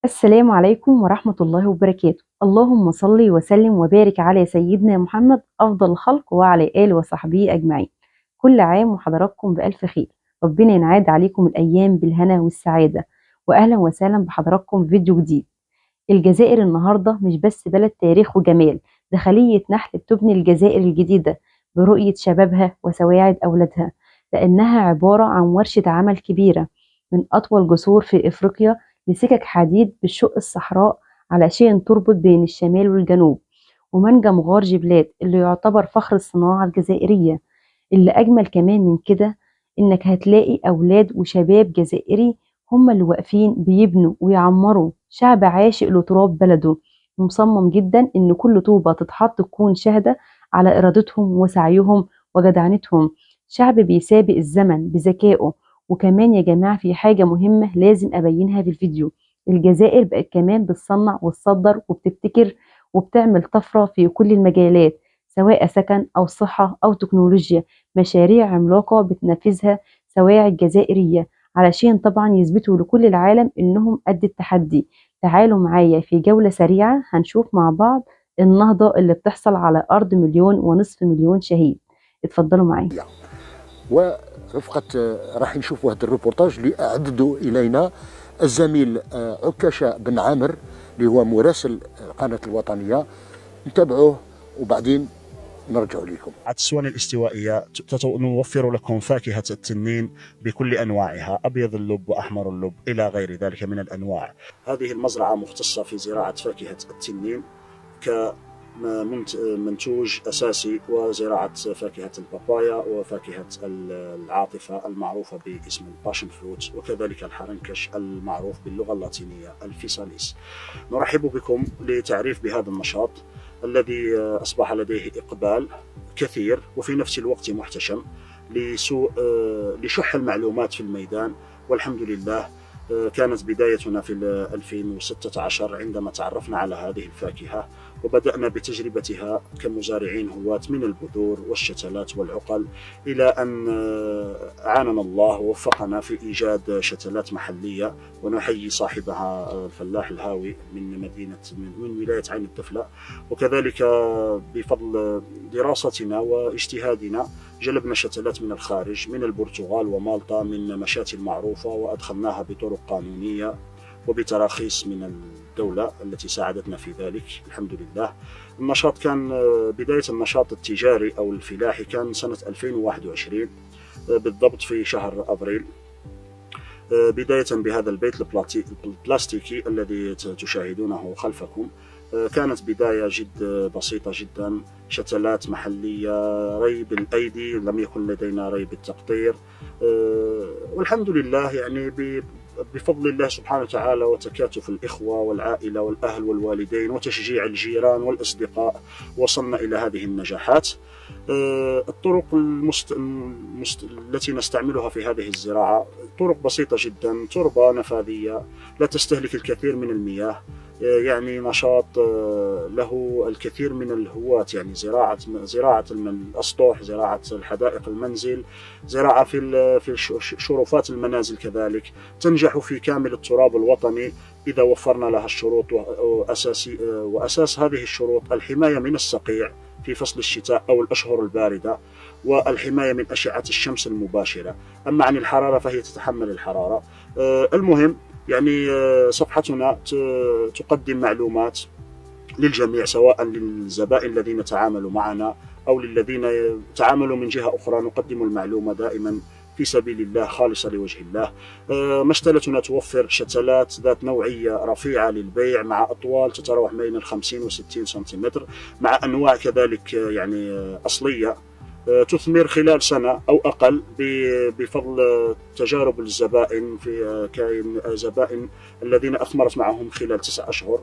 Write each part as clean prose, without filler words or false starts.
السلام عليكم ورحمة الله وبركاته. اللهم صل وسلم وبارك على سيدنا محمد أفضل الخلق وعلى آله وصحبه أجمعين. كل عام وحضراتكم بألف خير. ربنا ينعاد عليكم الأيام بالهنا والسعادة. وأهلا وسهلا بحضراتكم في فيديو جديد. الجزائر النهاردة مش بس بلد تاريخ وجمال، ده خلية نحل بتبني الجزائر الجديدة برؤية شبابها وسواعد أولادها، لأنها عبارة عن ورشة عمل كبيرة من أطول جسور في إفريقيا لسكك حديد بشق الصحراء علشان تربط بين الشمال والجنوب، ومنجم غار جبلات اللي يعتبر فخر الصناعة الجزائرية. اللي أجمل كمان من كده إنك هتلاقي أولاد وشباب جزائري هم اللي واقفين بيبنوا ويعمروا شعب عاشق لتراب بلده، ومصمم جدا إن كل طوبة تتحط تكون شهادة على إرادتهم وسعيهم وجدعنتهم. شعب بيسابق الزمن بذكائه. وكمان يا جماعة في حاجة مهمة لازم أبينها في الفيديو. الجزائر بقت كمان بتصنع وتصدر وبتبتكر وبتعمل طفرة في كل المجالات، سواء سكن أو صحة أو تكنولوجيا. مشاريع عملاقة بتنفذها سواعد جزائرية علشان طبعا يثبتوا لكل العالم إنهم قد التحدي. تعالوا معايا في جولة سريعة هنشوف مع بعض النهضة اللي بتحصل على أرض 1.5 مليون شهيد. اتفضلوا معايا. ورفقة راح نشوفوا هذا الروبورتاج اللي أعدده إلينا الزميل عكاشة بن عامر اللي هو مراسل القناة الوطنية. نتابعوه وبعدين نرجع لكم. الأسوان الاستوائية نوفر لكم فاكهة التنين بكل أنواعها، أبيض اللب وأحمر اللب إلى غير ذلك من الأنواع. هذه المزرعة مختصة في زراعة فاكهة التنين كمنتوج أساسي، وزراعة فاكهة البابايا وفاكهة العاطفة المعروفة باسم الباشن فروت، وكذلك الحرنكش المعروف باللغة اللاتينية الفيساليس. نرحب بكم لتعريف بهذا النشاط الذي أصبح لديه إقبال كثير وفي نفس الوقت محتشم لشح المعلومات في الميدان. والحمد لله كانت بدايتنا في 2016 عندما تعرفنا على هذه الفاكهة، وبدأنا بتجربتها كمزارعين هواة من البذور والشتلات والعقل، إلى أن أعاننا الله ووفقنا في إيجاد شتلات محلية. ونحيي صاحبها الفلاح الهاوي من ولاية عين الدفلة. وكذلك بفضل دراستنا واجتهادنا جلبنا شتلات من الخارج، من البرتغال ومالطا، من مشاتي المعروفة، وأدخلناها بطرق قانونية وبتراخيص من الدولة التي ساعدتنا في ذلك الحمد لله. النشاط كان بداية النشاط التجاري أو الفلاحي كان سنة 2021 بالضبط في شهر أبريل، بداية بهذا البيت البلاستيكي الذي تشاهدونه خلفكم. كانت بداية جد بسيطة جدا، شتلات محلية، ري بالأيدي، لم يكن لدينا ري بالتقطير. والحمد لله يعني بفضل الله سبحانه وتعالى وتكاتف الإخوة والعائلة والأهل والوالدين وتشجيع الجيران والأصدقاء وصلنا إلى هذه النجاحات. الطرق التي نستعملها في هذه الزراعة طرق بسيطة جدا، تربة نفاذية لا تستهلك الكثير من المياه، يعني نشاط له الكثير من الهواة، يعني زراعة الأسطح، زراعة الحدائق المنزل، زراعة في شرفات المنازل كذلك، تنجح في كامل التراب الوطني إذا وفرنا لها الشروط. وأساس هذه الشروط الحماية من الصقيع في فصل الشتاء أو الأشهر الباردة، والحماية من أشعة الشمس المباشرة. أما عن الحرارة فهي تتحمل الحرارة. المهم يعني صفحتنا تقدم معلومات للجميع، سواء للزبائن الذين تعاملوا معنا أو للذين تعاملوا من جهة أخرى. نقدم المعلومة دائما في سبيل الله خالصة لوجه الله. مشتلتنا توفر شتلات ذات نوعية رفيعة للبيع مع أطوال تتراوح بين 50 و60 سنتيمتر، مع أنواع كذلك يعني أصلية تثمر خلال سنة أو أقل بفضل تجارب الزبائن. في كاين زبائن الذين أثمرت معهم خلال 9 أشهر.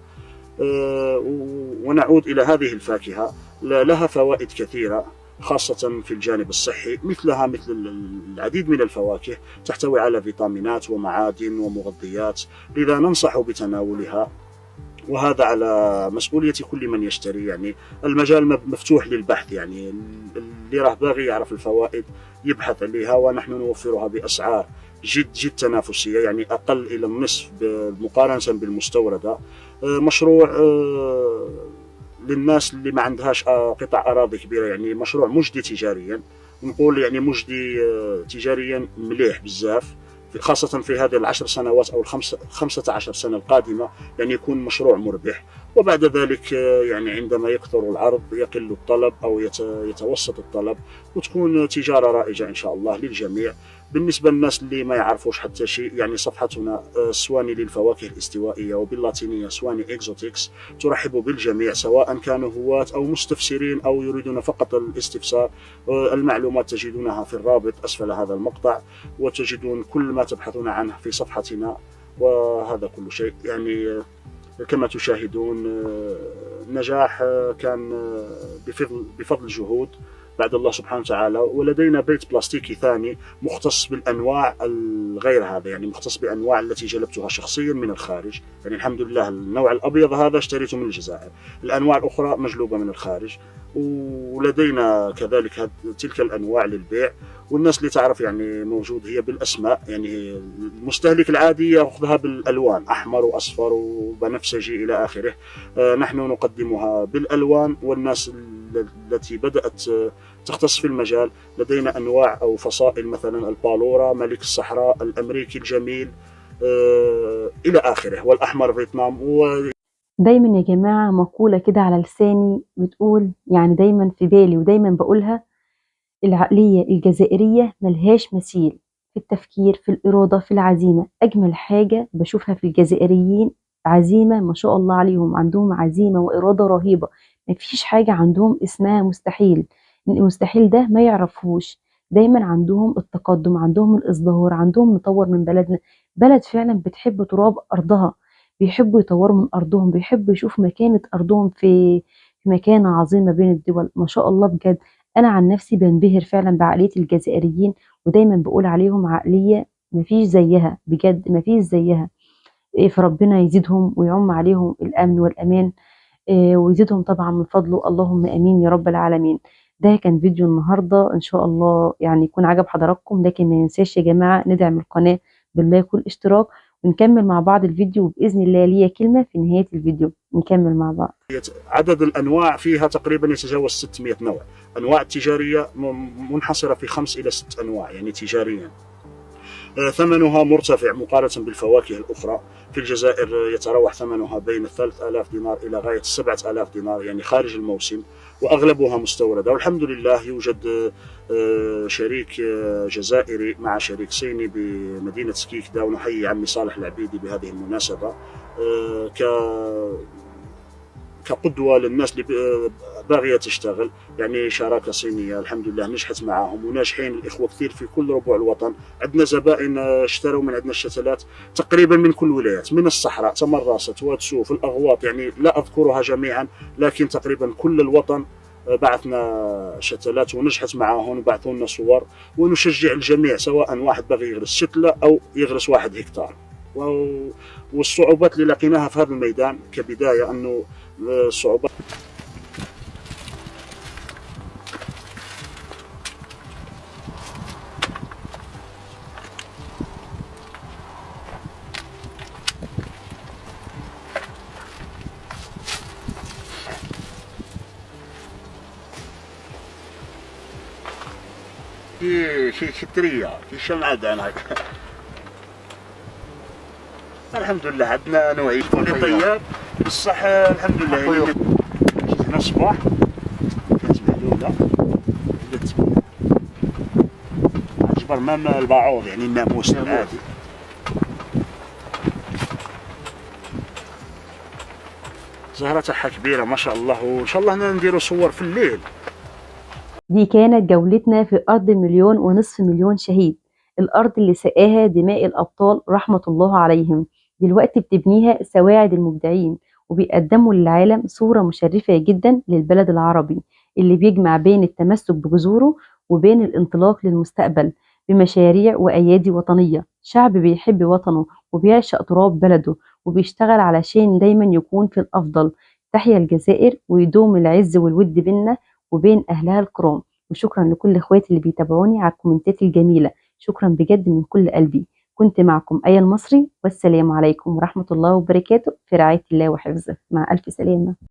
ونعود إلى هذه الفاكهة، لها فوائد كثيرة خاصة في الجانب الصحي، مثل العديد من الفواكه تحتوي على فيتامينات ومعادن ومغذيات، لذا ننصح بتناولها. وهذا على مسؤولية كل من يشتري، يعني المجال مفتوح للبحث، يعني اللي راه باغي يعرف الفوائد يبحث عليها، ونحن نوفرها بأسعار جد تنافسية، يعني أقل إلى النصف مقارنة بالمستوردة. مشروع للناس اللي ما عندهاش قطع أراضي كبيرة، يعني مشروع مجدي تجاريا، نقول يعني مجدي تجاريا مليح بزاف، خاصة في هذه العشر سنوات أو 15 سنة القادمة، يعني يكون مشروع مربح. وبعد ذلك يعني عندما يكثر العرض يقل الطلب أو يتوسط الطلب، وتكون تجارة رائجة إن شاء الله للجميع. بالنسبة للناس اللي ما يعرفوش حتى شيء، يعني صفحتنا سواني للفواكه الاستوائية، وباللاتينية سواني إكزوتيكس، ترحب بالجميع سواء كانوا هواة أو مستفسرين أو يريدون فقط الاستفسار. المعلومات تجدونها في الرابط أسفل هذا المقطع، وتجدون كل ما تبحثون عنه في صفحتنا. وهذا كل شيء، يعني كما تشاهدون نجاح كان بفضل جهود بعد الله سبحانه وتعالى. ولدينا بيت بلاستيكي ثاني مختص بالأنواع الغير هذا، يعني مختص بأنواع التي جلبتها شخصيا من الخارج. يعني الحمد لله النوع الأبيض هذا اشتريته من الجزائر، الأنواع الأخرى مجلوبة من الخارج. ولدينا كذلك تلك الأنواع للبيع، والناس اللي تعرف يعني موجود هي بالأسماء، يعني المستهلك العادي يأخذها بالألوان، أحمر وأصفر وبنفسجي إلى آخره. نحن نقدمها بالألوان. والناس التي بدأت تختص في المجال، لدينا أنواع أو فصائل مثلا البالورا، ملك الصحراء، الأمريكي الجميل إلى آخره، والأحمر فيتنام. دايما يا جماعة مقولة كده على لساني بتقول، يعني دايما في بالي ودايما بقولها: العقلية الجزائرية ملهاش مثيل في التفكير، في الإرادة، في العزيمة. أجمل حاجة بشوفها في الجزائريين عزيمة، ما شاء الله عليهم، عندهم عزيمة وإرادة رهيبة. مفيش حاجة عندهم اسمها مستحيل، المستحيل ده ما يعرفوش. دايما عندهم التقدم، عندهم الازدهار، عندهم نطور من بلدنا. بلد فعلا بتحب تراب أرضها، بيحبوا يطوروا من أرضهم، بيحبوا يشوفوا مكانة أرضهم في مكانة عظيمة بين الدول. ما شاء الله بجد. انا عن نفسي بنبهر فعلا بعقلية الجزائريين، ودايما بقول عليهم عقلية مفيش زيها، بجد مفيش زيها. فربنا يزيدهم ويعم عليهم الامن والامان، ويزيدهم طبعا من فضله، اللهم امين يا رب العالمين. ده كان فيديو النهارده، ان شاء الله يعني يكون عجب حضراتكم. لكن ما ننساش يا جماعه ندعم القناه باللايك والاشتراك، ونكمل مع بعض الفيديو. وباذن الله ليا كلمه في نهايه الفيديو نكمل مع بعض. عدد الأنواع فيها تقريبا يتجاوز 600 نوع. أنواع تجارية منحصرة في 5 إلى 6 أنواع يعني تجاريا. ثمنها مرتفع مقارنة بالفواكه الأخرى. في الجزائر يتراوح ثمنها بين 3000 دينار إلى غاية 7000 دينار، يعني خارج الموسم، وأغلبها مستوردة. والحمد لله يوجد شريك جزائري مع شريك صيني بمدينة سكيكدا، ونحيي عمي صالح العبيدي بهذه المناسبة كقدوة للناس اللي باغية تشتغل. يعني شراكة صينية الحمد لله نجحت معاهم، وناجحين الإخوة كثير في كل ربوع الوطن. عندنا زبائن اشتروا من عندنا الشتلات تقريبا من كل الولايات، من الصحراء، تمرست، واتسوف، الأغواط، يعني لا أذكرها جميعا، لكن تقريبا كل الوطن بعثنا شتلات ونجحت معاهم، وبعثوا لنا صور. ونشجع الجميع سواء واحد باغي يغرس شتلة أو يغرس 1 هكتار. والصعوبات اللي لقيناها في هذا الميدان كبداية أنه صعوبات في شترية في شمعدان هكا. الحمد لله عندنا نوعية طياب بصح الحمد لله. يعني جيت هنا الصباح كانت مهلولة، بدات تبان عجبر مام الباعوض، يعني الناموس العادي. زهرة تاعها كبيرة ما شاء الله، وإن شاء الله نديروا صور في الليل. دي كانت جولتنا في أرض 1.5 مليون شهيد، الأرض اللي سقاها دماء الأبطال رحمة الله عليهم. دلوقتي بتبنيها سواعد المبدعين، وبيقدموا للعالم صورة مشرفة جدا للبلد العربي اللي بيجمع بين التمسك بجذوره وبين الانطلاق للمستقبل بمشاريع وأيادي وطنية. شعب بيحب وطنه وبيعشق تراب بلده، وبيشتغل علشان دايما يكون في الأفضل. تحيا الجزائر، ويدوم العز والود بينا وبين أهلها الكرام. وشكرا لكل اخواتي اللي بيتابعوني على الكومنتات الجميلة. شكرا بجد من كل قلبي. كنت معكم آية المصري، والسلام عليكم ورحمة الله وبركاته، في رعاية الله وحفظه، مع ألف سلامة.